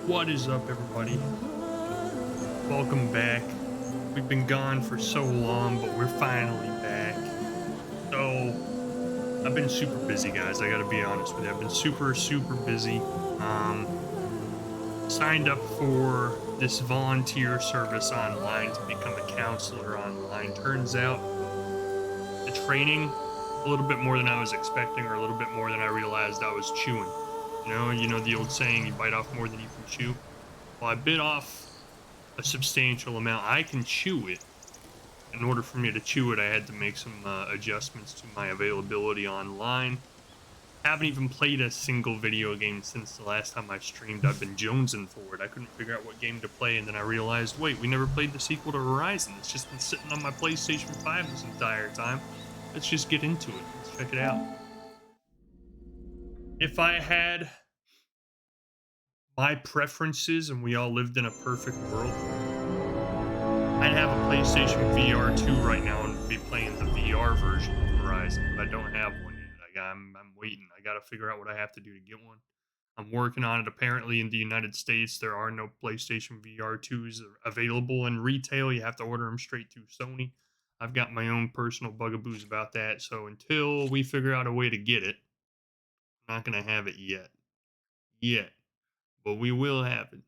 What is up, everybody? Welcome back. We've been gone for so long, but we're finally back. So, I've been super busy, guys. I gotta be honest with you. I've been super busy. Signed up for this volunteer service online to become a counselor online. Turns out, the training, a little bit more than I was expecting, or a little bit more than I realized I was chewing. You know the old saying, you bite off more than you can chew. Well, I bit off a substantial amount. I can chew it. In order for me to chew it, I had to make some adjustments to my availability online. Haven't even played a single video game since the last time I streamed. I've been jonesing for it. I couldn't figure out what game to play, and then I realized, wait, we never played the sequel to Horizon. It's just been sitting on my PlayStation 5 this entire time. Let's just get into it. Let's check it out. If I had my preferences and we all lived in a perfect world, I'd have a PlayStation VR 2 right now and be playing the VR version of Horizon, but I don't have one yet. I'm waiting. I got to figure out what I have to do to get one. I'm working on it. Apparently, in the United States, there are no PlayStation VR 2s available in retail. You have to order them straight through Sony. I've got my own personal bugaboos about that, so until we figure out a way to get it, I'm not going to have it yet. But we will have it.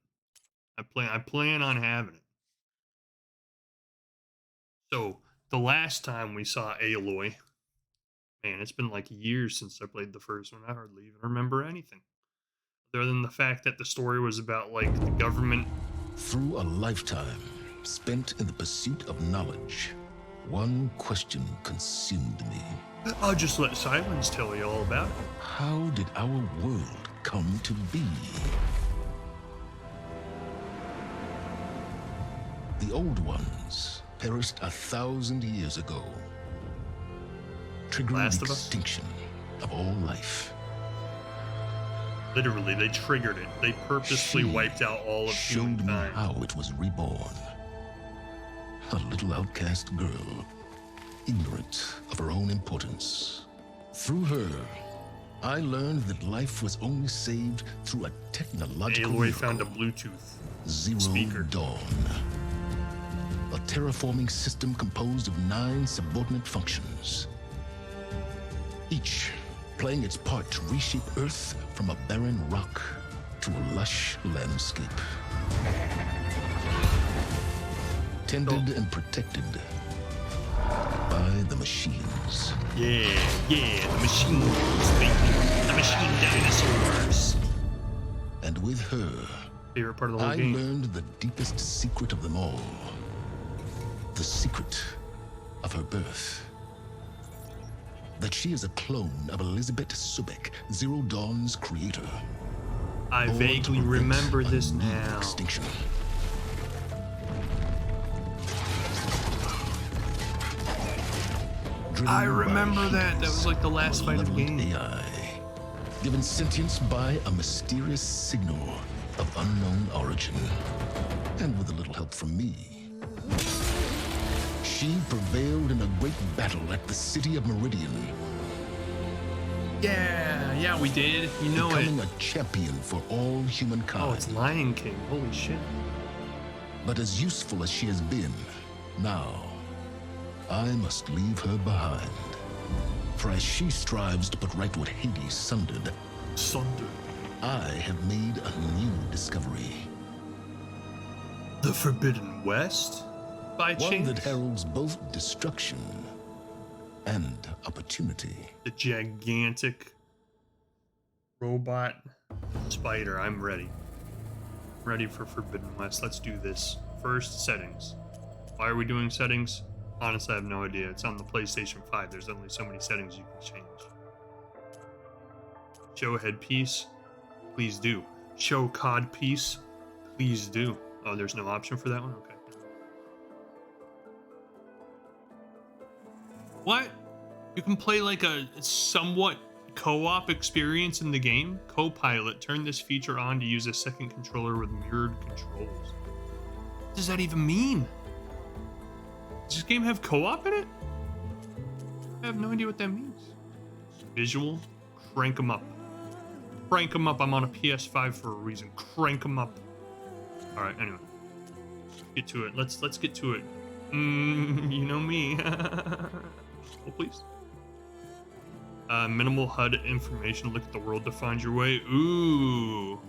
I plan on having it. So the last time we saw Aloy, man, it's been like years since I played the first one. I hardly even remember anything, other than the fact that the story was about like the government. Through a lifetime spent in the pursuit of knowledge, one question consumed me. I'll just let Silence tell you all about it. How did our world come to be? The old ones perished 1,000 years ago, triggering the extinction of all life. Literally, they triggered it. They purposely wiped out all of humankind. Showed me how it was reborn. A little outcast girl, ignorant of her own importance. Through her, I learned that life was only saved through a technological Aloy found a Bluetooth Zero speaker. Dawn. A terraforming system composed of 9 subordinate functions, each playing its part to reshape Earth from a barren rock to a lush landscape. Tended and protected by the machines. Yeah, the machines, baby. The machine dinosaurs. And with her, favorite part of the whole game, I learned the deepest secret of them all. The secret of her birth. That she is a clone of Elizabeth Sobek, Zero Dawn's creator. I vaguely remember this now. Extinction. I remember that. That was like the last fight of the game. AI, given sentience by a mysterious signal of unknown origin. And with a little help from me, she prevailed in a great battle at the city of Meridian. Yeah, we did. You know it. Becoming a champion for all humankind. Oh, it's Lion King. Holy shit. But as useful as she has been, now I must leave her behind. For as she strives to put right what Hades sundered, I have made a new discovery. The Forbidden West? By chance? One that heralds both destruction and opportunity. The gigantic robot spider. I'm ready. Ready for Forbidden West. Let's do this. First, settings. Why are we doing settings? Honestly, I have no idea. It's on the PlayStation 5. There's only so many settings you can change. Show headpiece. Please do. Show cod piece. Please do. Oh, there's no option for that one? Okay. What? You can play like a somewhat co-op experience in the game? Co-pilot. Turn this feature on to use a second controller with mirrored controls. What does that even mean? Does this game have co-op in it? I have no idea what that means. Visual. Crank them up. Crank them up. I'm on a PS5 for a reason. Crank them up. All right. Anyway, get to it. Let's get to it. You know me. Oh, please. Minimal HUD information. Look at the world to find your way. Ooh.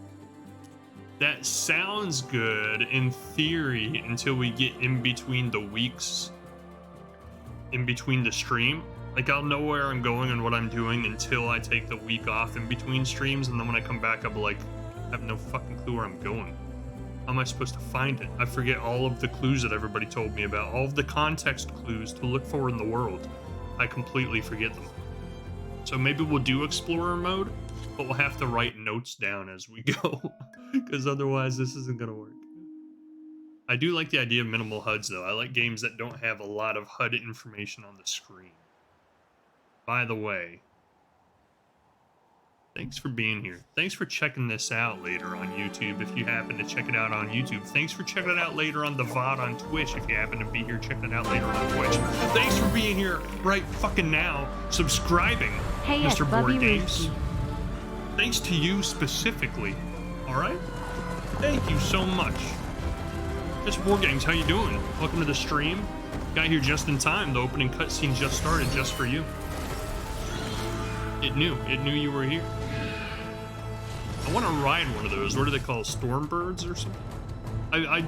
That sounds good in theory until we get in between the weeks, in between the stream. Like, I'll know where I'm going and what I'm doing until I take the week off in between streams, and then when I come back, I'll be like, I have no fucking clue where I'm going. How am I supposed to find it? I forget all of the clues that everybody told me about, all of the context clues to look for in the world. I completely forget them. So maybe we'll do Explorer mode, but we'll have to write notes down as we go, because otherwise this isn't going to work. I do like the idea of minimal HUDs, though. I like games that don't have a lot of HUD information on the screen. By the way, thanks for being here. Thanks for checking this out later on YouTube if you happen to check it out on YouTube. Thanks for checking it out later on the VOD on Twitch if you happen to be here checking it out later on Twitch. Thanks for being here right fucking now, subscribing, Hey, Mr. Bubby Board Games. Ruski. Thanks to you specifically, alright? Thank you so much. Mr. Board Games, how you doing? Welcome to the stream. Got here just in time. The opening cutscene just started just for you. It knew you were here. I want to ride one of those. What are they called? Stormbirds or something? I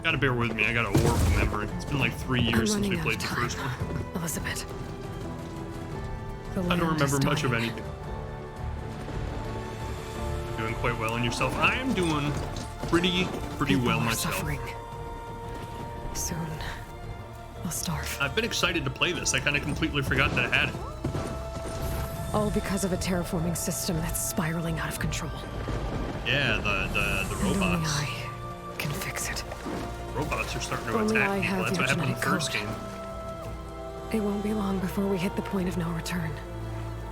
gotta bear with me. I got a horrible memory. It's been like 3 years since we played the first one. Elizabeth. I don't remember much of anything. Doing quite well in yourself. I am doing pretty well myself. Suffering. Soon, I'll starve. I've been excited to play this. I kind of completely forgot that I had it. All because of a terraforming system that's spiraling out of control. Yeah, the And only robots. I can fix it. Robots are starting to Only I attack people. have That's your what happened in the genetic first code. game. It won't be long before we hit the point of no return.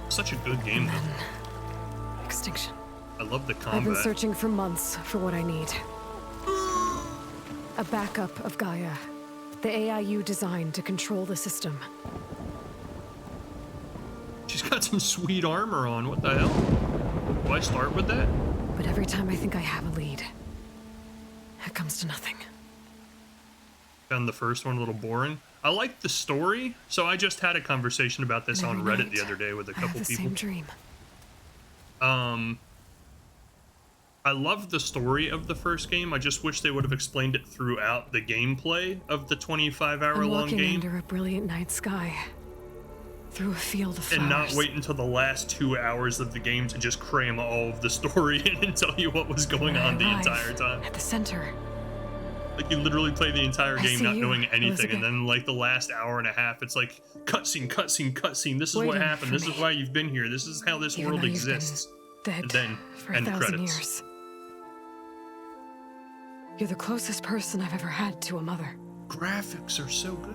Such a good game, And though. then extinction. I love the I've been combat. searching for months for what I need. A backup of GAIA, the AI you designed to control the system. She's got some sweet armor on. What the hell? Do I start with that? But every time I think I have a lead, it comes to nothing. Found the first one a little boring. I like the story, so I just had a conversation about this And on every Reddit night, the other day with a I have couple the people. same dream. I love the story of the first game. I just wish they would have explained it throughout the gameplay of the 25-hour I'm long walking game. under a brilliant night sky, through a field of flowers. And not wait until the last 2 hours of the game to just cram all of the story in and tell you what was going When I on the arrive entire time. At the center, Like, you literally play the entire I game see not you, knowing anything, Elizabeth. and then, like, the last hour and a half, it's like, cutscene, cutscene, cutscene. This is what Waiting happened. for This is me. why you've been here. This is how this Even world though you've been exists. dead And then, for end 1,000 credits. years. You're the closest person I've ever had to a mother. Graphics are so good.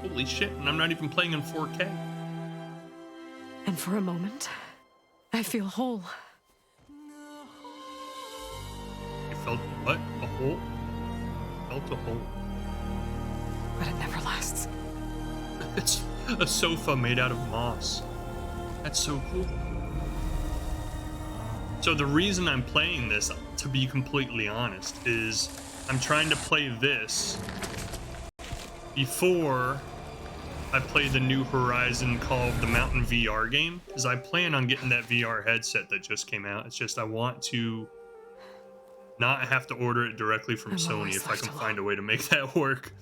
Holy shit, and I'm not even playing in 4K. And for a moment, I feel whole. You felt what? A hole? Felt a hole. But it never lasts. It's a sofa made out of moss. That's so cool. So the reason I'm playing this, to be completely honest, is I'm trying to play this before I play the new Horizon Call of the Mountain VR game, because I plan on getting that VR headset that just came out. It's just I want to not have to order it directly from I'm Sony always if I left can alone. find a way to make that work.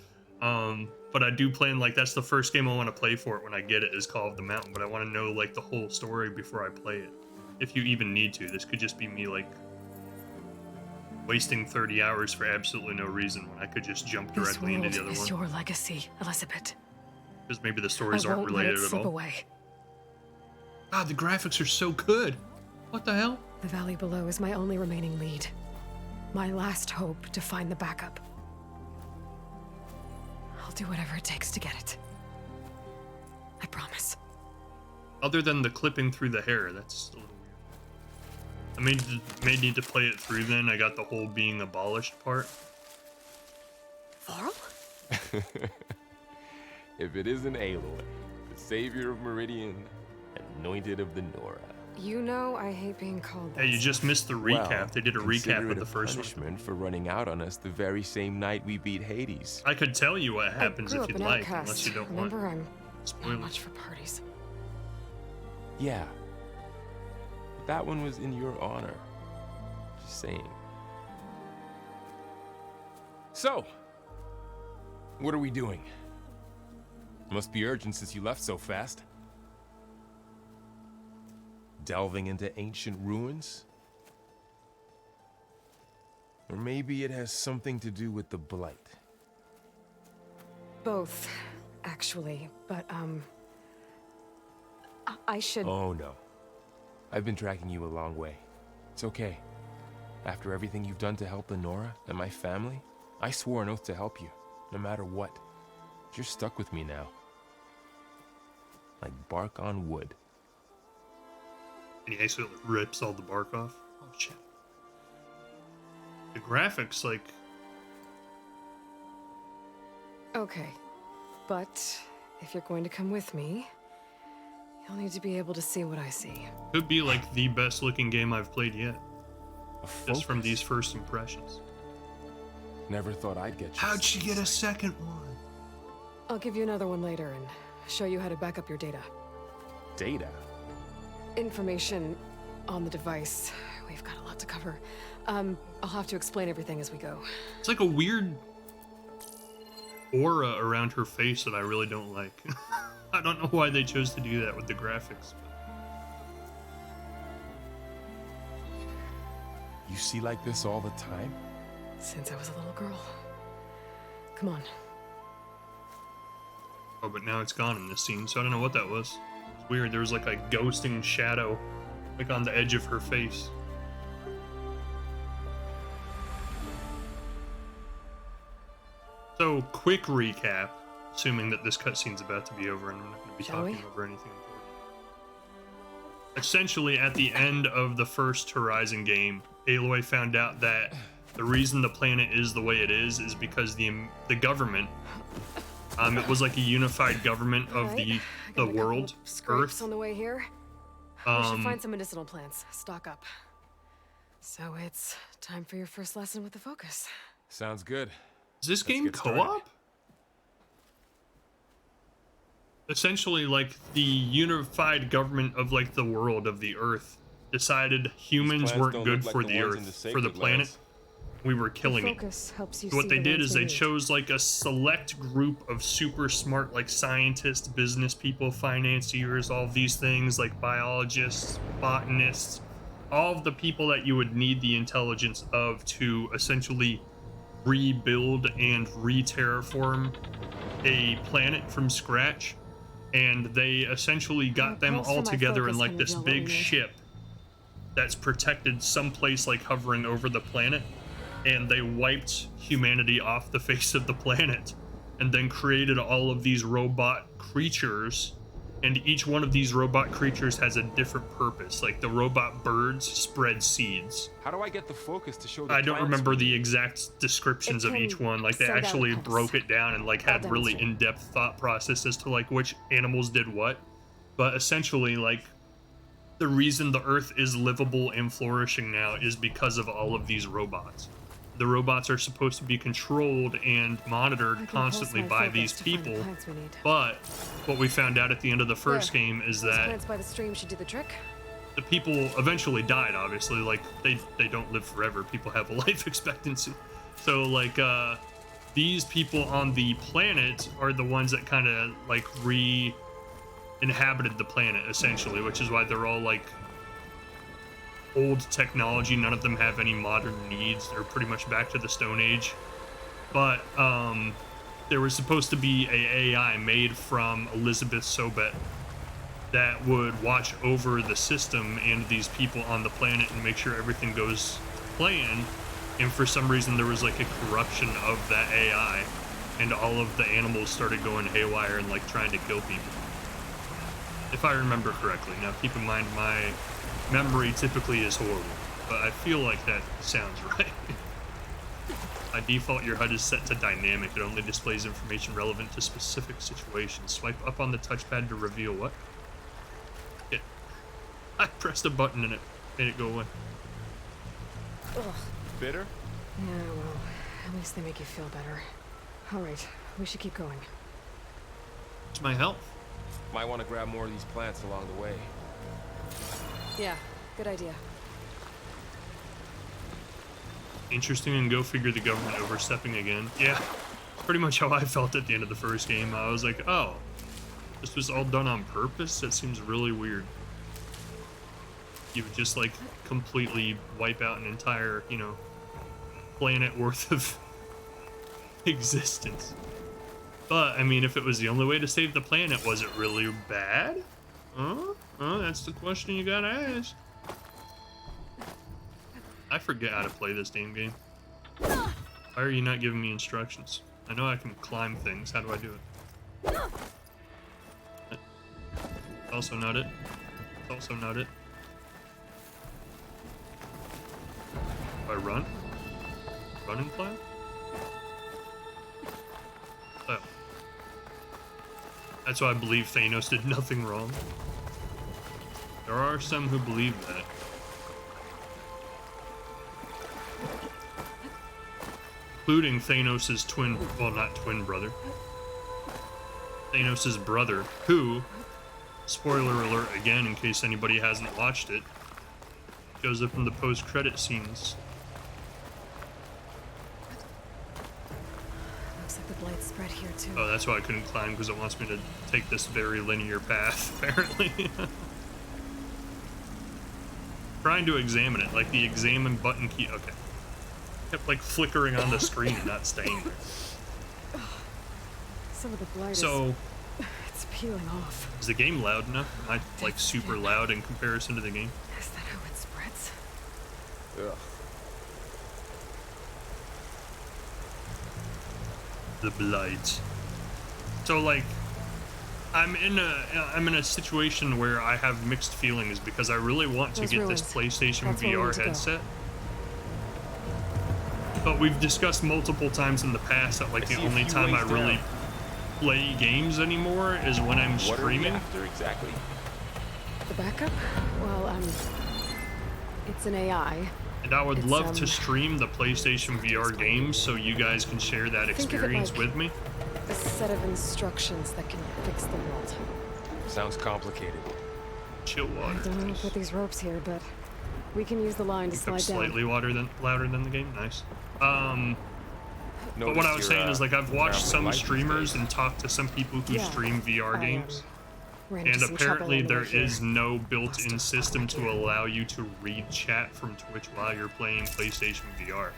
But I do plan, like, that's the first game I want to play for it when I get it, is Call of the Mountain, but I want to know, like, the whole story before I play it. If you even need to. This could just be me, like, wasting 30 hours for absolutely no reason when I could just jump This directly into world the other is one. your legacy, Elizabeth. Because maybe the I stories aren't won't let related it at slip all. away. God, the graphics are so good. What the hell? The valley below is my only remaining lead. My last hope to find the backup. I'll do whatever it takes to get it. I promise. Other than the clipping through the hair, that's a little weird. I may need to play it through then. I got the whole being abolished part. Varl? If it isn't Aloy, the savior of Meridian, anointed of the Nora. You know I hate being called that. Hey, you just missed the recap. Well, They did a consider recap it of the first one. punishment for running out on us the very same night we beat Hades. I could tell you what happens I grew if up you'd an like, outcast. unless you don't Remember, want I'm not spoilers. much for parties. Yeah. But that one was in your honor. Just saying. So, what are we doing? Must be urgent since you left so fast. Delving into ancient ruins? Or maybe it has something to do with the Blight. Both, actually. But, I should... Oh no. I've been tracking you a long way. It's okay. After everything you've done to help the Nora and my family, I swore an oath to help you, no matter what. You're stuck with me now. Like bark on wood. And he actually rips all the bark off. Oh shit. The graphics, like, Okay. But, if you're going to come with me, you'll need to be able to see what I see. could be like the best looking game I've played yet. A Just from focus. these first impressions. Never thought I'd get you. How'd she get a second one? I'll give you another one later and show you how to back up your data. Data? Information on the device. We've got a lot to cover. I'll have to explain everything as we go. It's like a weird aura around her face that I really don't like. I don't know why they chose to do that with the graphics. You see like this all the time? Since I was a little girl. Come on. Oh, but now it's gone in this scene, so I don't know what that was. It's weird. There was like a ghosting shadow, like on the edge of her face. So, quick recap, assuming that this cutscene's about to be over and I'm not going to be Shall we? talking over anything important. Essentially, at the end of the first Horizon game, Aloy found out that the reason the planet is the way it is because the government, it was like a unified government of Alright, the I got a couple world, of scrapes Earth. on the way here. We should find some medicinal plants. Stock up. So it's time for your first lesson with the focus. Sounds good. Is this game get started. co-op? Essentially, like the unified government of like the world of the Earth decided humans plants weren't don't good look for like the the ones in Earth, the for the Sacred planet. Lands. We were killing it. Focus helps you So what see they the did ones is we they need. chose like a select group of super smart like scientists, business people, financiers, all of these things like biologists, botanists, all of the people that you would need the intelligence of to essentially rebuild and re-terraform a planet from scratch. And they essentially got them Pulse all from my together in focus like can this reveal what we big need. ship that's protected someplace like hovering over the planet, and they wiped humanity off the face of the planet and then created all of these robot creatures, and each one of these robot creatures has a different purpose. Like the robot birds spread seeds. How do I get the focus to show the I don't planets remember we the need? exact descriptions It of each can one. Like they send out actually pulse. broke it down and like I'll had really demonstrate. in-depth thought process as to like which animals did what. But essentially, like, the reason the Earth is livable and flourishing now is because of all of these robots. The robots are supposed to be controlled and monitored I can constantly pulse my by focus these to find the people. plants we need. But what we found out at the end of the first There. game is Those that plants by the stream should do the trick. the people eventually died, obviously. Like, they don't live forever. People have a life expectancy. So, like, these people on the planet are the ones that kind of, like, re-inhabited the planet, essentially, which is why they're all, like, old technology. None of them have any modern needs. They're pretty much back to the Stone Age. But, there was supposed to be a AI made from Elizabeth Sobet that would watch over the system and these people on the planet and make sure everything goes to plan. And for some reason there was like a corruption of that AI, and all of the animals started going haywire and like trying to kill people, if I remember correctly. Now keep in mind my memory typically is horrible, but I feel like that sounds right. By default, your HUD is set to dynamic. It only displays information relevant to specific situations. Swipe up on the touchpad to reveal what? I pressed a button and it made it go away. Ugh. Bitter? Yeah, well, at least they make you feel better. All right, we should keep going. It's my health. Might want to grab more of these plants along the way. Yeah, good idea. Interesting, and go figure the government overstepping again. Yeah, pretty much how I felt at the end of the first game. I was like, oh, this was all done on purpose? That seems really weird. You would just like completely wipe out an entire, you know, planet worth of existence. But, I mean, if it was the only way to save the planet, was it really bad? Huh? Oh, that's the question you gotta ask. I forget how to play this damn game. Why are you not giving me instructions? I know I can climb things. How do I do it? Also not it. It's also not it. Do I run? Run and climb? Oh. That's why I believe Thanos did nothing wrong. There are some who believe that. Including Thanos' twin, well, not twin brother. Thanos' brother, who, spoiler alert again in case anybody hasn't watched it, shows up in the post-credit scenes. Looks like the blight spread here too. Oh, that's why I couldn't climb, because it wants me to take this very linear path, apparently. Trying to examine it, like the examine button key, okay. Kept like flickering on the screen and not staying there. Some of the blight So, it's peeling off. is the game loud enough? Am I like super loud in comparison to the game? Is that how it spreads? Ugh. The blight. So like, I'm in a situation where I have mixed feelings because I really want to Those get this ruins. PlayStation That's where we VR need to go. headset. But we've discussed multiple times in the past that like I the see a only few time I ways really down. play games anymore is when I'm What are we streaming. after exactly? The backup? Well, it's an AI. And I would It's, love to stream the PlayStation VR games so you guys can share that Think of it experience like- with me. A set of instructions that can fix the world. Sounds complicated. Chill water. I don't know about these ropes here, but we can use the line to Pick up slide down. slightly louder than the game. Nice. But what Noticed I was you're, saying is like I've watched traveling some light these streamers days. and talked to some people who Yeah. stream VR games. Ran into And some trouble apparently on the there way here. is no Lost built-in a system to quick ear. allow you to read chat from Twitch while you're playing PlayStation VR.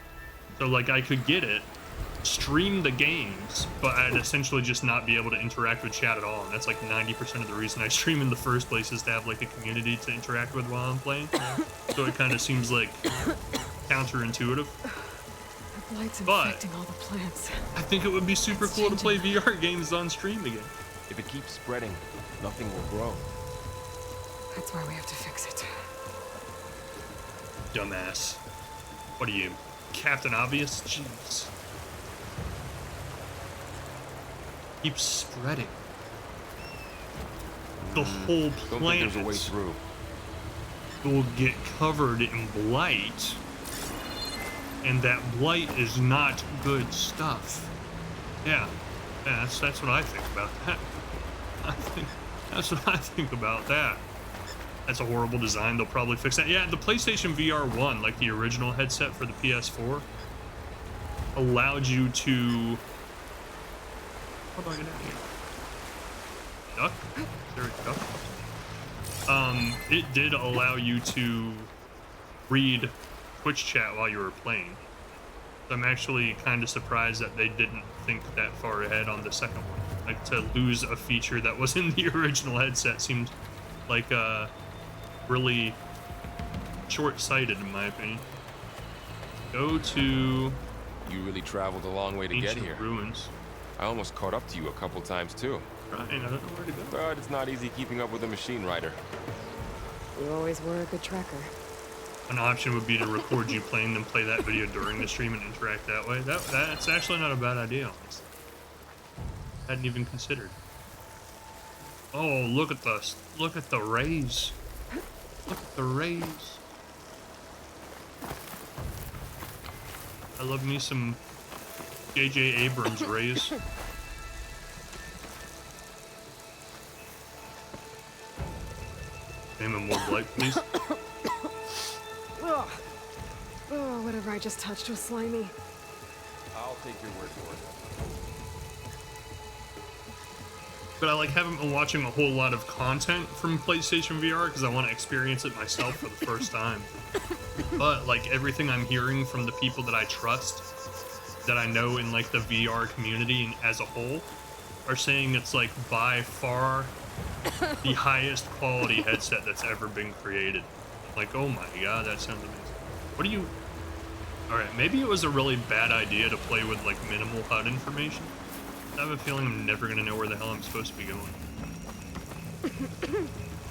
So like I could get it, stream the games, but I'd essentially just not be able to interact with chat at all. And that's like 90% of the reason I stream in the first place is to have like a community to interact with while I'm playing. So it kind of seems like counterintuitive. The blight's But- infecting all the plants. I think it would be super It's cool to play changing. VR games on stream again. If it keeps spreading, nothing will grow. That's why we have to fix it. Dumbass. What are you, Captain Obvious? Jeez. Keeps spreading. The whole Don't think planet there's a way through. will get covered in blight. And that blight is not good stuff. Yeah, that's what I think about that. That's what I think about that. That's a horrible design. They'll probably fix that. Yeah, the PlayStation VR 1, like the original headset for the PS4, allowed you to... How do I get out of here? Duck? Is there a duck? It did allow you to read Twitch chat while you were playing. So I'm actually kind of surprised that they didn't think that far ahead on the second one. Like, to lose a feature that was in the original headset seemed like really short-sighted in my opinion. Go to You really traveled a long way to get ancient here. ruins. I almost caught up to you a couple times too. Ryan, I don't know where to go. But it's not easy keeping up with a machine rider. You always were a good tracker. An option would be to record you playing, then play that video during the stream and interact that way. That's actually not a bad idea, honestly. Hadn't even considered. Oh, look at the rays. Look at the rays. I love me some J.J. Abrams rays. Name him more blight, please. Ugh. Oh, whatever I just touched was slimy. I'll take your word for it. But I like haven't been watching a whole lot of content from PlayStation VR because I want to experience it myself for the first time. But like everything I'm hearing from the people that I trust, that I know in like the VR community and as a whole, are saying it's like by far the highest quality headset that's ever been created. Like, oh my god, that sounds amazing. What do you... Alright, maybe it was a really bad idea to play with like minimal HUD information. I have a feeling I'm never gonna know where the hell I'm supposed to be going.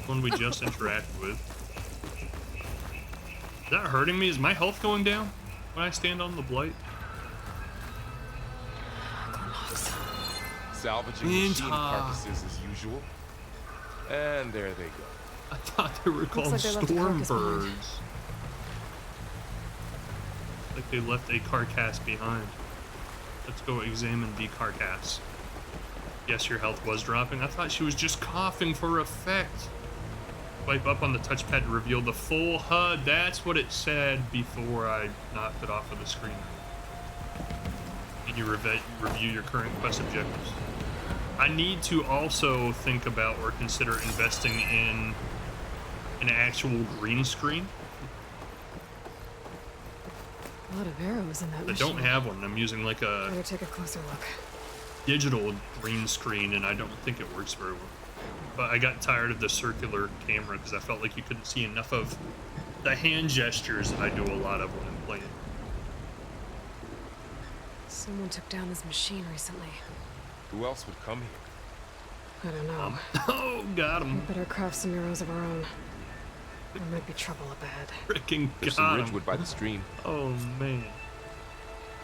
One we just interacted with. Is that hurting me? Is my health going down when I stand on the blight? Salvaging machine carcasses as usual. And there they go. I thought they were called like they left a storm carcass behind. birds. Like they left a carcass behind. Let's go examine the carcass. Yes, your health was dropping. I thought she was just coughing for effect. Swipe up on the touchpad to reveal the full HUD. That's what it said before I knocked it off of the screen. And you review your current quest objectives. I need to also think about or consider investing in an actual green screen. A lot of arrows in that I machine. don't have one. I'm using like a Better take a closer look. digital green screen, and I don't think it works very well. But I got tired of the circular camera because I felt like you couldn't see enough of the hand gestures that I do a lot of when I'm playing. Someone took down this machine recently. Who else would come here? I don't know. Oh, got We him. better craft some arrows of our own. There might be trouble up ahead. Freaking There's some got him. ridgewood by the stream. Oh, man.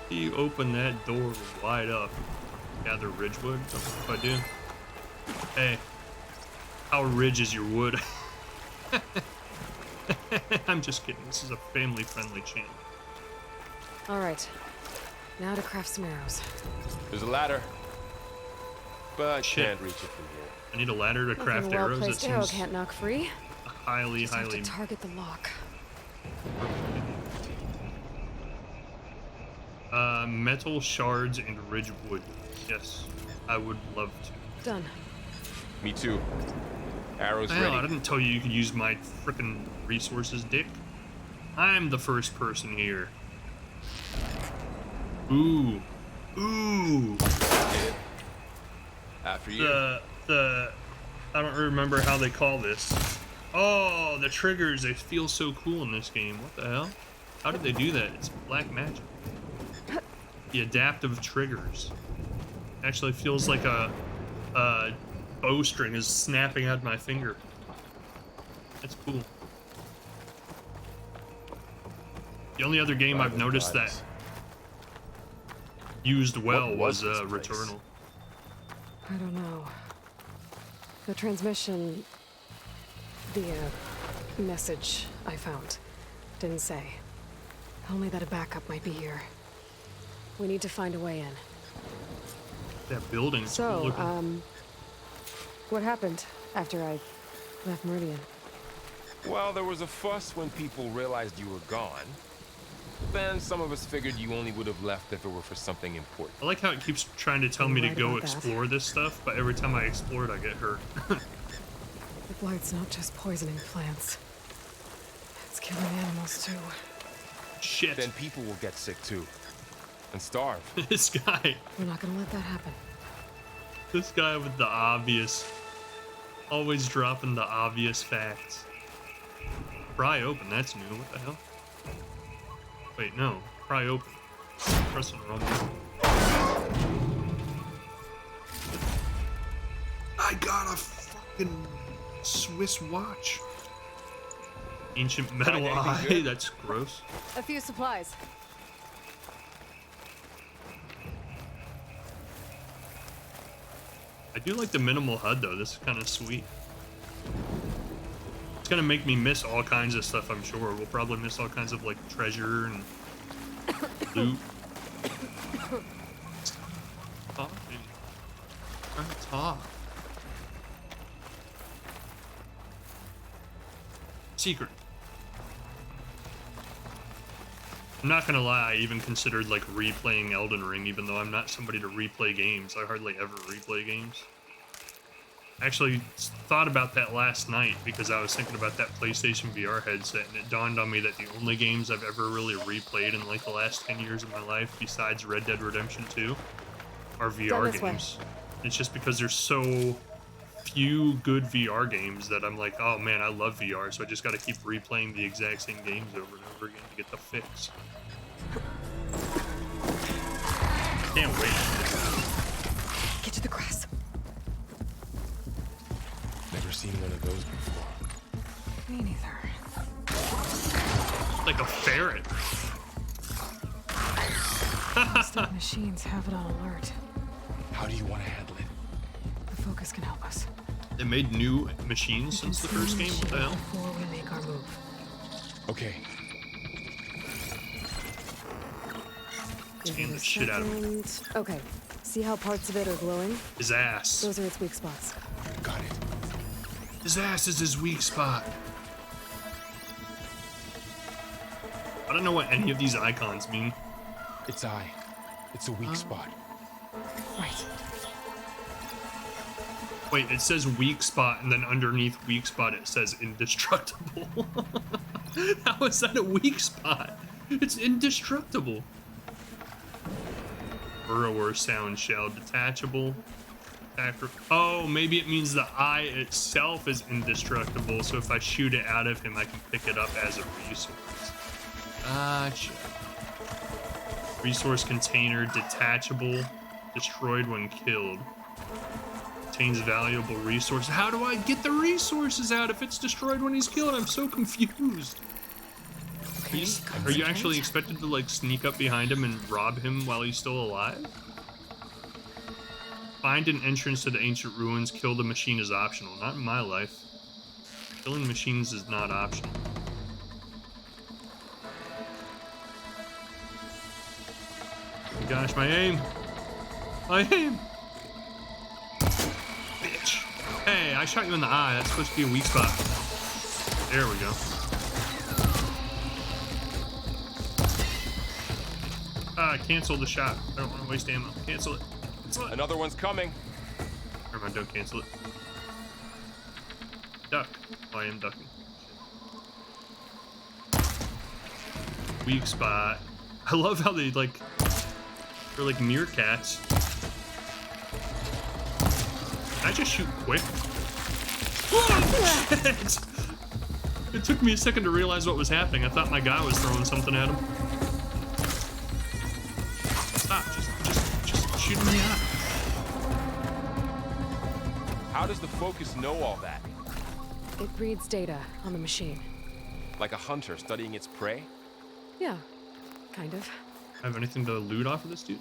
You open that door wide up. Gather ridgewood. What if I do? Hey. How ridge is your wood? I'm just kidding. This is a family-friendly channel. All right. Now to craft some arrows. There's a ladder. But Shit. can't reach it from here. I need a ladder to craft Nothing a arrows. That well-placed arrow seems can't knock free. highly, Just have highly... to target the lock. Metal shards and ridgewood. Yes, I would love to. Done. Me too. Arrows Hell, I ready. didn't tell you you could use my frickin' resources, dick. I'm the first person here. Ooh. Ooh. After you. I don't remember how they call this. Oh, the triggers, they feel so cool in this game. What the hell? How did they do that? It's black magic. The adaptive triggers. Actually feels like a bowstring is snapping out of my finger. That's cool. The only other game I've noticed that used well What was was this place? Returnal. I don't know. The transmission... The, message I found didn't say. Only that a backup might be here. We need to find a way in. That building's cool So, looking. what happened after I left Meridian? Well, there was a fuss when people realized you were gone. Then some of us figured you only would have left if it were for something important. I like how it keeps trying to tell You're me to right go about that. explore this stuff, but every time I explore it, I get hurt. The blight's not just poisoning plants. It's killing animals, too. Shit. Then people will get sick too. And starve. This guy. We're not gonna let that happen. This guy with the obvious. Always dropping the obvious facts. Pry open, that's new. What the hell? Wait, no. Pry open. Pressing the wrong button. I got a fucking Swiss watch. Ancient metal Find anything eye. good? That's gross. A few supplies. I do like the minimal HUD though. This is kind of sweet. gonna make me miss all kinds of stuff, I'm sure. We'll probably miss all kinds of, like, treasure and loot. Talk, baby. Try to talk. Secret. I'm not gonna lie, I even considered, like, replaying Elden Ring, even though I'm not somebody to replay games. I hardly ever replay games. Actually thought about that last night because I was thinking about that PlayStation VR headset, and it dawned on me that the only games I've ever really replayed in like the last 10 years of my life, besides Red Dead Redemption 2, are VR games. It's just because there's so few good VR games that I'm like, oh man, I love VR, so I just got to keep replaying the exact same games over and over again to get the fix. Can't wait. Get to the grass. Never seen one of those before. Me neither. Like a ferret. Most of the machines have it on alert. How do you want to handle it? The focus can help us. They made new machines since the first game. What the hell? Before we make our move. Okay. Scan the shit out of it. Okay. See how parts of it are glowing? His ass. Those are its weak spots. Got it. His ass is his weak spot. I don't know what any of these icons mean. It's eye. It's a weak spot. Right. Wait, it says weak spot, and then underneath weak spot it says indestructible. How is that a weak spot? It's indestructible. Burrower sound shell detachable. Oh, maybe it means the eye itself is indestructible, so if I shoot it out of him, I can pick it up as a resource. Gotcha. Resource container detachable, destroyed when killed. Contains valuable resources. How do I get the resources out if it's destroyed when he's killed? I'm so confused. Okay, Are you actually expected to like sneak up behind him and rob him while he's still alive? Find an entrance to the ancient ruins. Kill the machine is optional. Not in my life. Killing machines is not optional. Oh gosh, my aim! My aim! Bitch! Hey, I shot you in the eye. That's supposed to be a weak spot. There we go. Cancel the shot. I don't want to waste ammo. Cancel it. Cancel it. Another one's coming. Never mind, don't cancel it. Duck. Oh, I am ducking. Weak spot. I love how they're like meerkats. Can I just shoot quick? Oh, shit! It took me a second to realize what was happening. I thought my guy was throwing something at him. Stop, just shoot him in the eye. How does the focus know all that? It reads data on the machine. Like a hunter studying its prey? Yeah, kind of. Have anything to loot off of this dude?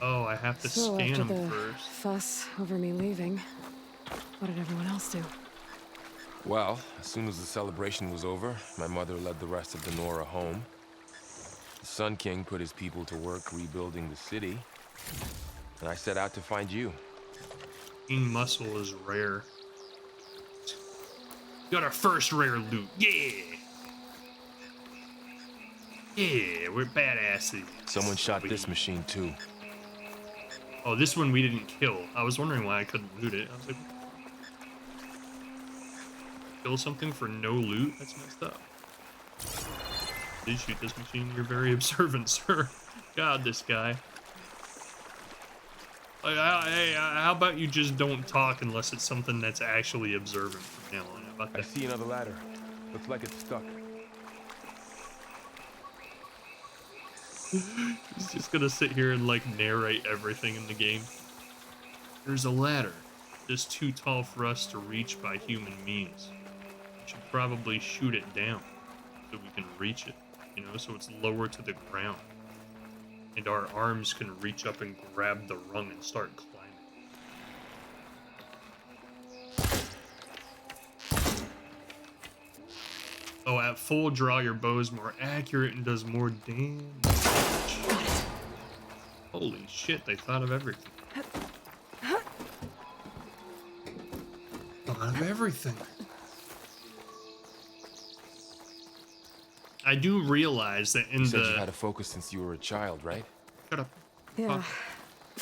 Oh, I have to So scan after him the first. fuss over me leaving, what did everyone else do? Well, as soon as the celebration was over, my mother led the rest of the Nora home. The Sun King put his people to work rebuilding the city, and I set out to find you. Green muscle is rare. Got our first rare loot. Yeah! Yeah, we're badasses. Someone shot this machine too. Oh, this one we didn't kill. I was wondering why I couldn't loot it. I was like, kill something for no loot? That's messed up. Did shoot this machine? You're very observant, sir. God, this guy. Like, hey, how about you just don't talk unless it's something that's actually observant from now on? How about I that? see another ladder. Looks like it's stuck. He's just gonna sit here and like narrate everything in the game. There's a ladder. It's too tall for us to reach by human means. We should probably shoot it down so we can reach it, you know, so it's lower to the ground. And our arms can reach up and grab the rung and start climbing. Oh, at full draw, your bow is more accurate and does more damage. Holy shit, they thought of everything. Thought of everything. I do realize that in You said the... you had a focus since you were a child, right? Shut up. Yeah. Fuck.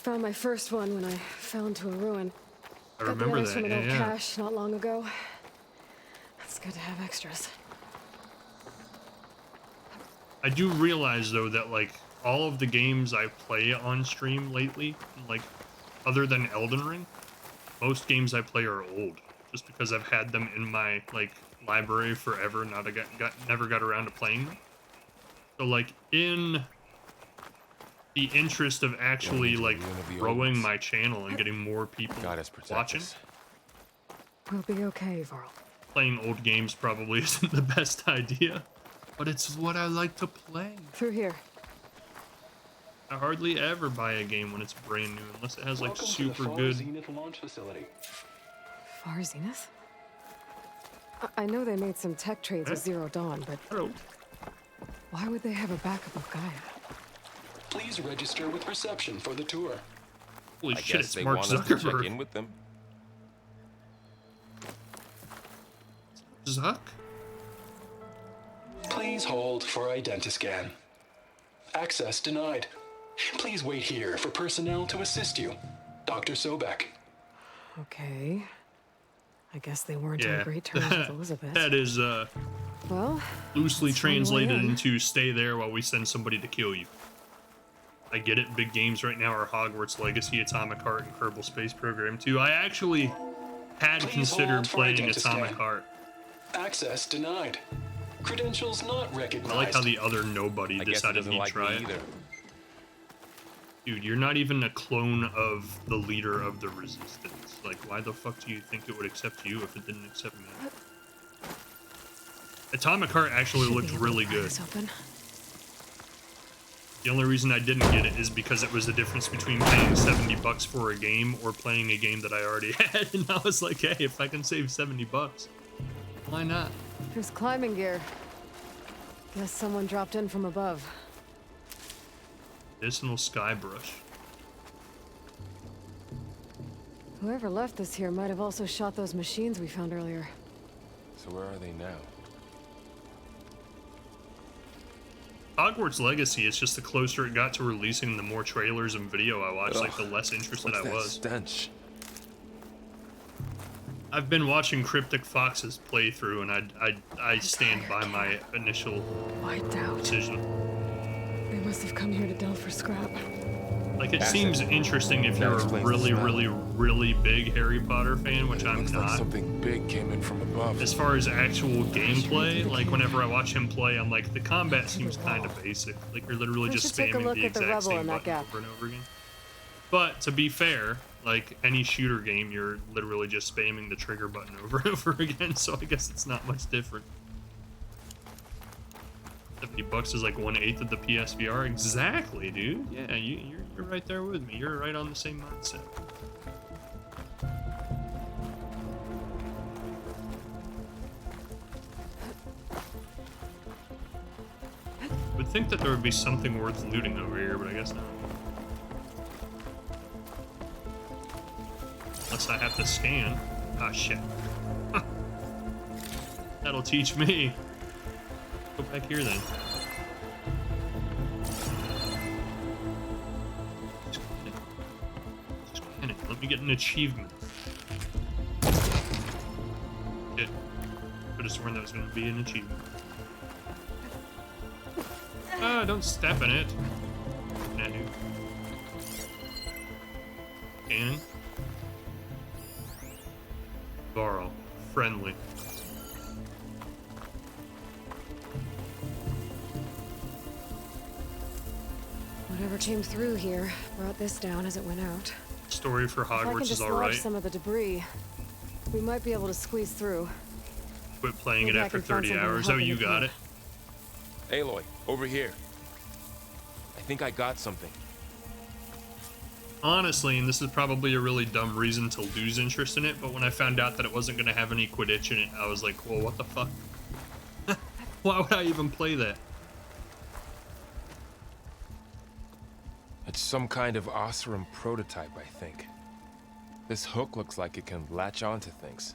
Found my first one when I fell into a ruin. I Got the remember others that, from an yeah, old yeah. cache not long ago. It's good to have extras. I do realize, though, that, like, all of the games I play on stream lately, like, other than Elden Ring, most games I play are old. Just because I've had them in my, like, library forever, never got around to playing them. So, like, in the interest of actually, like, growing my channel and getting more people watching, We'll be okay, Varl. playing old games probably isn't the best idea. But it's what I like to play. Through here. I hardly ever buy a game when it's brand new, unless it has, like, super good... Zenith launch facility. Far Zenith? I know they made some tech trades with Zero Dawn, but Hello. why would they have a backup of Gaia? Please register with reception for the tour. Holy I shit, guess it's they Mark want us to check Zuckerberg. in with them. Zuck? Please hold for identiscan. Access denied. Please wait here for personnel to assist you. Dr. Sobek. Okay. I guess they weren't Yeah, on great terms with Elizabeth. that is Well, loosely let's find a way translated in. into stay there while we send somebody to kill you. I get it, big games right now are Hogwarts Legacy, Atomic Heart, and Kerbal Space Program 2. I actually had Please considered hold for playing identity Atomic scan. Heart. Access denied. Credentials not recognized. I like how the other nobody I guess he decided doesn't he'd like try me it. either. Dude, you're not even a clone of the leader of the Resistance. Like, why the fuck do you think it would accept you if it didn't accept me? Atomic Heart actually Should looked be able to really pry good. this open. The only reason I didn't get it is because it was the difference between paying 70 bucks for a game or playing a game that I already had. And I was like, hey, if I can save 70 bucks, why not? There's climbing gear. Guess someone dropped in from above. Medicinal sky brush. Whoever left this here might have also shot those machines we found earlier. So where are they now? Hogwarts Legacy is just the closer it got to releasing, the more trailers and video I watched, like the less interested What's I that was. stench? I've been watching Cryptic Fox's playthrough, and I stand by my initial Wiped out. decision. They must have come here to delve for scrap. Like, it That's seems it. interesting if That you're a explains the really, smell. really, really big Harry Potter fan, which It I'm looks like not. something big came in from above. As far as actual gameplay, like, whenever I watch him play, I'm like, the combat seems kind of basic. Like, you're literally We just should take a spamming look the at the exact rebel same in that button gap. over and over again. But, to be fair, like, any shooter game, you're literally just spamming the trigger button over and over again, so I guess it's not much different. 70 bucks is like 1/8 of the PSVR. Exactly, dude. Yeah, you're right there with me. You're right on the same mindset. Would think that there would be something worth looting over here, but I guess not. Unless I have to scan. Ah, shit. That'll teach me. Go back here then. Scan it. Let me get an achievement. Shit. Could have sworn that was going to be an achievement. Ah, don't step in it. Nah, dude. Scanning. Varl. Friendly. Whatever came through here brought this down as it went out. Story for If I can Hogwarts is dislodge alright. some of the debris, we might be able to squeeze through. Quit playing it Maybe I after can find 30 something to hours. help Oh, in you the got camp. it? Aloy, over here. I think I got something. Honestly, and this is probably a really dumb reason to lose interest in it, but when I found out that it wasn't going to have any Quidditch in it, I was like, well, what the fuck? Why would I even play that? It's some kind of Oseram prototype, I think. This hook looks like it can latch onto things.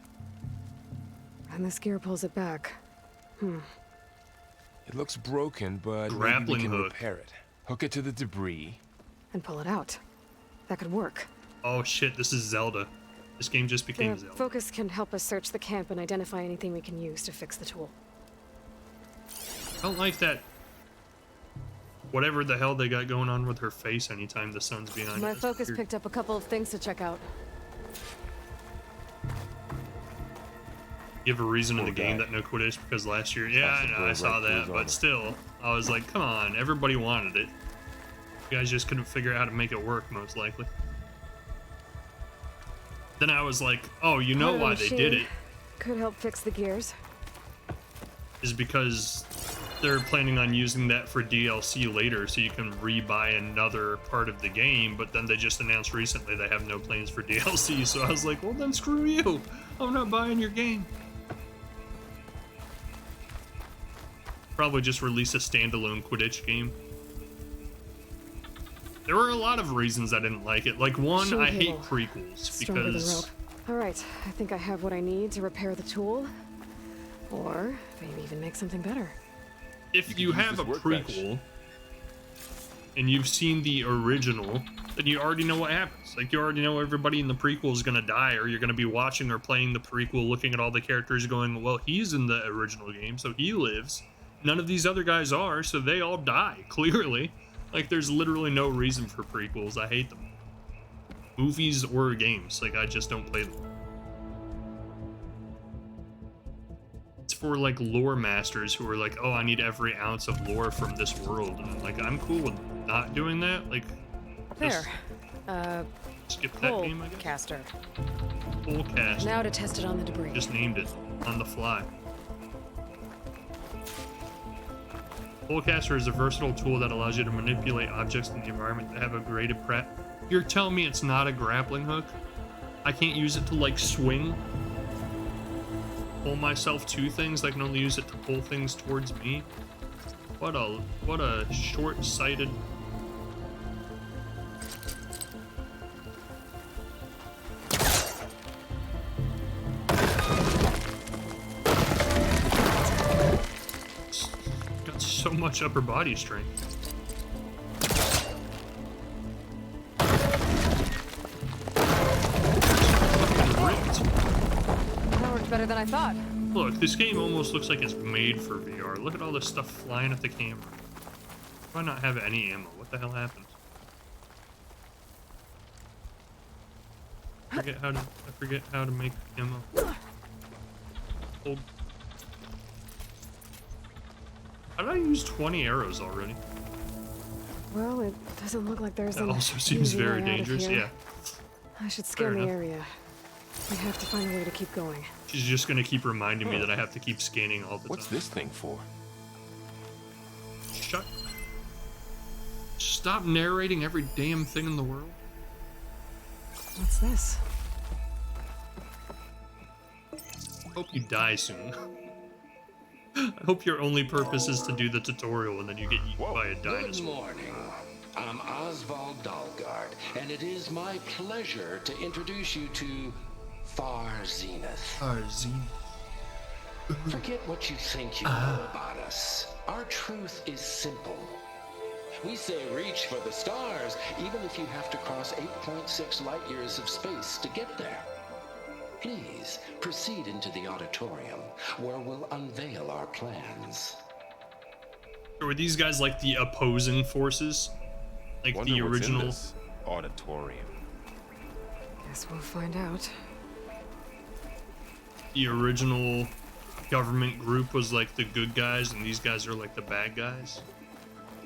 And this gear pulls it back. It looks broken, but maybe we Grappling can hook. repair it. Hook it to the debris. And pull it out. That could work. Oh shit, this is Zelda. This game just became The Zelda. focus can help us search the camp and identify anything we can use to fix the tool. I don't like that. Whatever the hell they got going on with her face anytime the sun's behind My her. It's focus weird. picked up a couple of things to check out. Give a reason in Poor the game guy. that no Quidditch because last year, yeah, I Toxic know, I goes saw right through that, his but armor. still, I was like, come on, everybody wanted it. You guys just couldn't figure out how to make it work, most likely. Then I was like, oh, you know Part of the why they did machine it could help fix the gears. is because they're planning on using that for DLC later, so you can rebuy another part of the game. But then they just announced recently they have no plans for DLC, so I was like, well, then screw you. I'm not buying your game. Probably just release a standalone Quidditch game. There were a lot of reasons I didn't like it. Like, one, Shield I hate cable. prequels Stronger than because rope. All right, I think I have what I need to repair the tool. Or maybe even make something better. if you use have a this workbench. prequel and you've seen the original, then you already know what happens. Like, you already know everybody in the prequel is gonna die, or you're gonna be watching or playing the prequel, looking at all the characters going, well, he's in the original game, so he lives. None of these other guys are, so they all die, clearly. Like, there's literally no reason for prequels. I hate them. Movies or games, like, I just don't play them. It's for, like, lore masters who are like, oh, I need every ounce of lore from this world. And I'm like, I'm cool with not doing that. Like, just There. skip that Pull game, I guess. caster. Full cast. Now to test it on the debris. Just named it on the fly. Polecaster is a versatile tool that allows you to manipulate objects in the environment that have a graded prep. You're telling me it's not a grappling hook? I can't use it to, like, swing? Pull myself to things? I can only use it to pull things towards me? What a short-sighted... Got so much upper body strength. Fucking ripped. That worked better than I thought. Look, this game almost looks like it's made for VR. Look at all this stuff flying at the camera. Why not have any ammo? What the hell happened? I forget how to make ammo. Hold. How did I use 20 arrows already? Well, it doesn't look like there's That an also seems easy very way out of dangerous. here. Yeah. I should scan the enough. area. We have to find a way to keep going. She's just gonna keep reminding me that I have to keep scanning all the What's time. this thing for? Shut. Stop narrating every damn thing in the world. What's this? Hope you die soon. I hope your only purpose is to do the tutorial and then you get eaten by a Good dinosaur. morning. I'm Oswald Dalgard, and it is my pleasure to introduce you to Far Zenith. Forget what you think you know about us. Our truth is simple. We say reach for the stars, even if you have to cross 8.6 light years of space to get there. Please proceed into the auditorium, where we'll unveil our plans. Were these guys like the opposing forces? Like Wonder the what's in original? this auditorium. Guess we'll find out. The original government group was like the good guys and these guys are like the bad guys?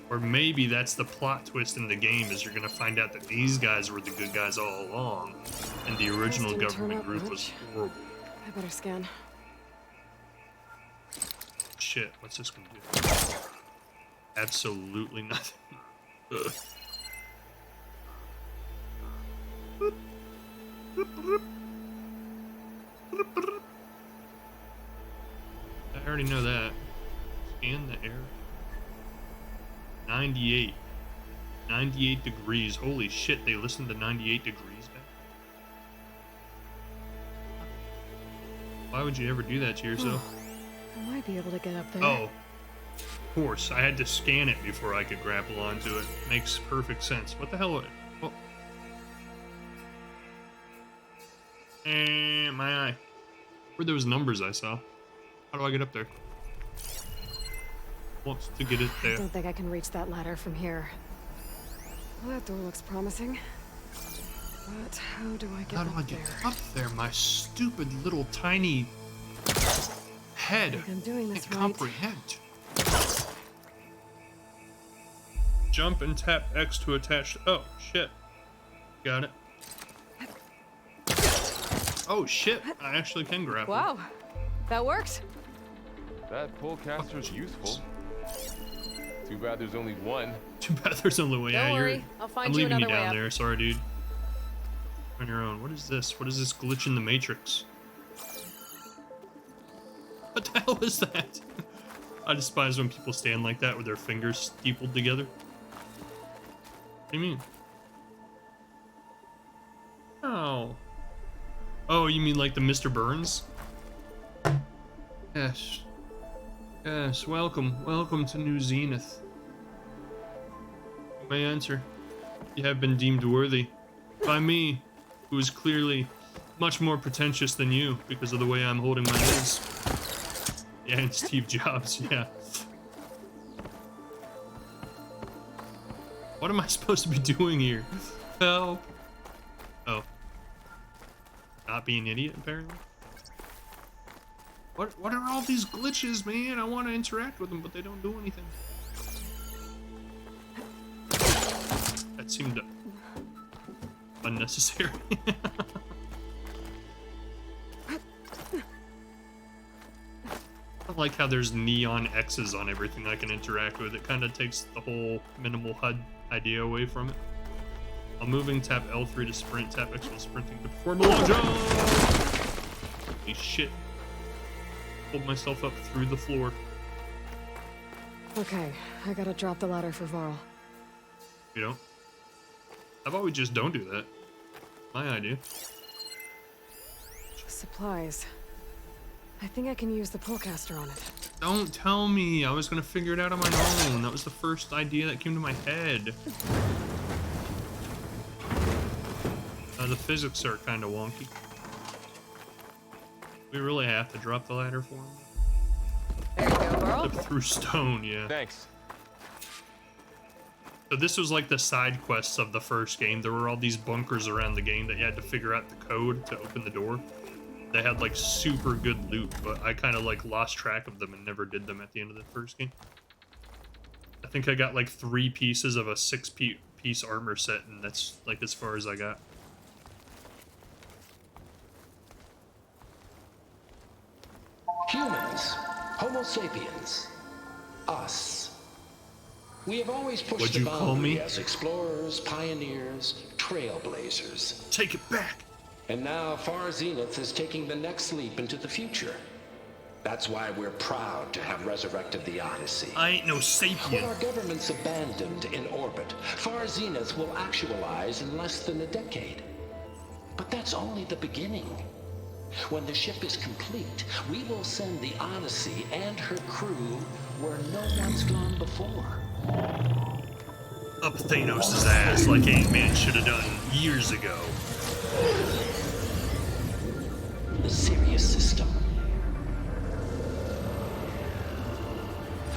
Or maybe that's the plot twist in the game, is you're gonna find out that these guys were the good guys all along and the original didn't turn government out group was much. horrible. I better scan. Shit, what's this gonna do? Absolutely nothing. Ugh. I already know that. Scan the air. 98. 98 degrees. Holy shit, they listened to 98 degrees back. Why would you ever do that to yourself? I might be able to get up there. Oh, of course. I had to scan it before I could grapple onto it. Makes perfect sense. What the hell? Oh. And my eye. Where those numbers I saw? How do I get up there? Wants to get it I there. don't think I can reach that ladder from here. Well, that door looks promising. But how do I get How do up I get there? up there? My stupid little tiny head I think I'm doing this can't right. comprehend. Jump and tap X to attach. Oh shit! Got it. Oh shit! I actually can grapple. Wow, that worked. That pullcaster's useful. Too bad there's only one. Too bad there's only one. Don't Yeah, worry, I'll find I'm you leaving you another way down up. there. Sorry, dude. On your own. What is this? What is this glitch in the Matrix? What the hell is that? I despise when people stand like that with their fingers steepled together. What do you mean? Oh. Oh, you mean like the Mr. Burns? Yes. Yes, welcome. Welcome to New Zenith. You may enter. You have been deemed worthy. By me, who is clearly much more pretentious than you because of the way I'm holding my nose. Yeah, and Steve Jobs, yeah. What am I supposed to be doing here? Help. Oh. Not be an idiot, apparently. What are all these glitches, man? I want to interact with them, but they don't do anything. That seemed unnecessary. I like how there's neon X's on everything I can interact with. It kind of takes the whole minimal HUD idea away from it. While moving, tap L3 to sprint, tap X while sprinting to perform a long jump! Holy shit. Pulled myself up through the floor. Okay, I gotta drop the ladder for Varl. You don't? How about we just don't do that? My idea. Supplies. I think I can use the pullcaster on it. Don't tell me. I was gonna figure it out on my own. That was the first idea that came to my head. The physics are kind of wonky. We really have to drop the ladder for him. There you go, Varl. Up through stone, yeah. Thanks. So this was like the side quests of the first game. There were all these bunkers around the game that you had to figure out the code to open the door. They had like super good loot, but I kind of like lost track of them and never did them at the end of the first game. I think I got like 3 pieces of a 6-piece armor set, and that's like as far as I got. Humans, Homo sapiens, us. We have always pushed What'd the you call boundary me? as explorers, pioneers, trailblazers. Take it back! And now Far Zenith is taking the next leap into the future. That's why we're proud to have resurrected the Odyssey. I ain't no What sapien. our government's abandoned in orbit, Far Zenith will actualize in less than a decade. But that's only the beginning. When the ship is complete, we will send the Odyssey and her crew where no one's gone before. Up Thanos' ass like Ant-Man should have done years ago. The Sirius system.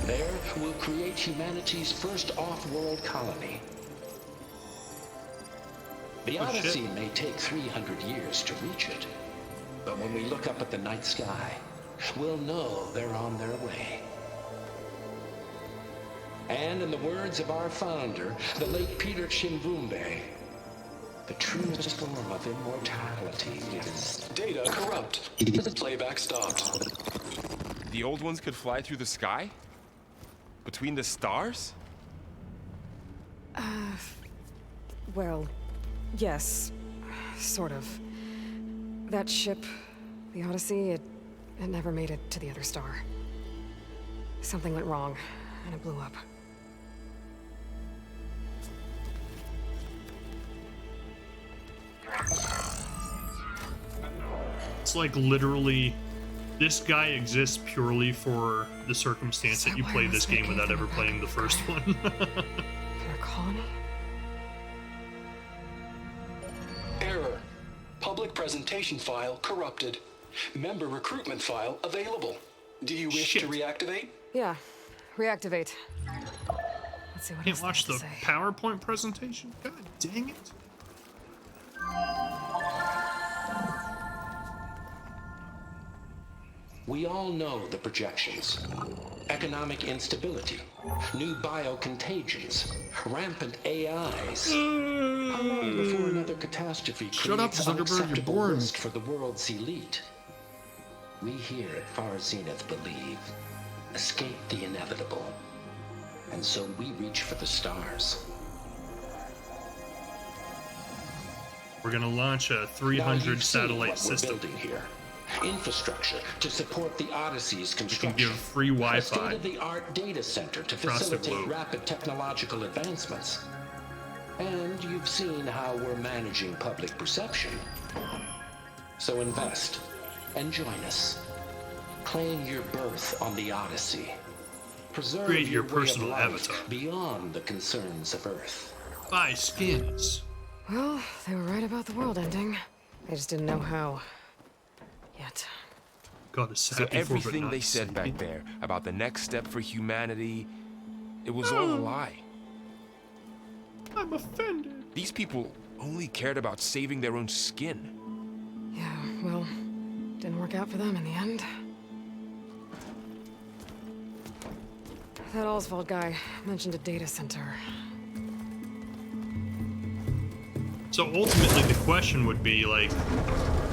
There, we'll create humanity's first off-world colony. The Oh, Odyssey shit. may take 300 years to reach it. But when we look up at the night sky, we'll know they're on their way. And in the words of our founder, the late Peter Chimbumbe, the truest form of immortality is... Data corrupt. Playback stopped. The old ones could fly through the sky? Between the stars? Well, yes, sort of. That ship, the Odyssey, it never made it to the other star. Something went wrong, and it blew up. It's like literally, this guy exists purely for the circumstance that you play this game without ever playing the first one. For a colony? Error. Public presentation file corrupted. Member recruitment file available. Do you wish Shit. to reactivate? Yeah. Reactivate. Let's see what Can't else watch they the have to say. PowerPoint presentation? God dang it. We all know the projections. Economic instability, new biocontagions, rampant AIs. How long before another catastrophe Shut up, creates Zuckerberg, you're unacceptable boring. risk for the world's elite? We here at Far Zenith believe, escape the inevitable. And so we reach for the stars. We're gonna launch a Now 300 you've seen satellite what system. we're building here. Infrastructure to support the Odyssey's We can construction. give free A Wi-Fi. state-of-the-art data center to across the facilitate globe. rapid technological advancements. And you've seen how we're managing public perception. So invest and join us. Claim your berth on the Odyssey. Preserve Create your way of personal life avatar. beyond the concerns of Earth. Buy skins. Well, they were right about the world ending. I just didn't know how. Yet. God, it's sad So before, but everything not they said sleepy. back there about the next step for humanity, it was all a lie. I'm offended. These people only cared about saving their own skin. Yeah, well, didn't work out for them in the end. That Oswald guy mentioned a data center. So ultimately, the question would be like,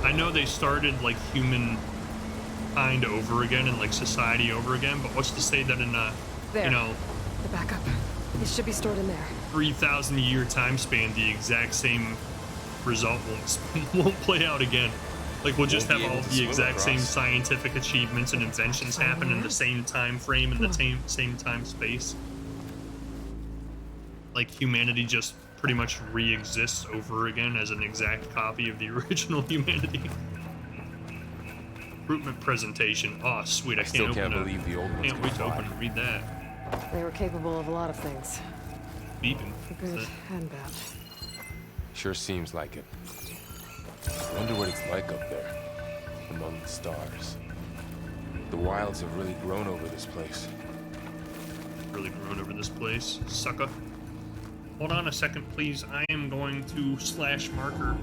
I know they started like human kind over again and like society over again, but what's to say that in a, There. you know, The backup. It should be stored in there. 3,000 year time span, the exact same result won't play out again. Like we'll just Won't have be all able to the swim exact same across. scientific achievements and inventions happen in the same time frame and the same time space. Like humanity just pretty much re-exists over again as an exact copy of the original humanity. Recruitment presentation. Oh, sweet! I Still can't can't open believe the old ones Can't can wait to fly. open and read that. They were capable of a lot of things. Beeping. Good and bad. Sure seems like it. I wonder what it's like up there, among the stars. The wilds have really grown over this place. Really grown over this place, sucker. Hold on a second, please. I am going to slash marker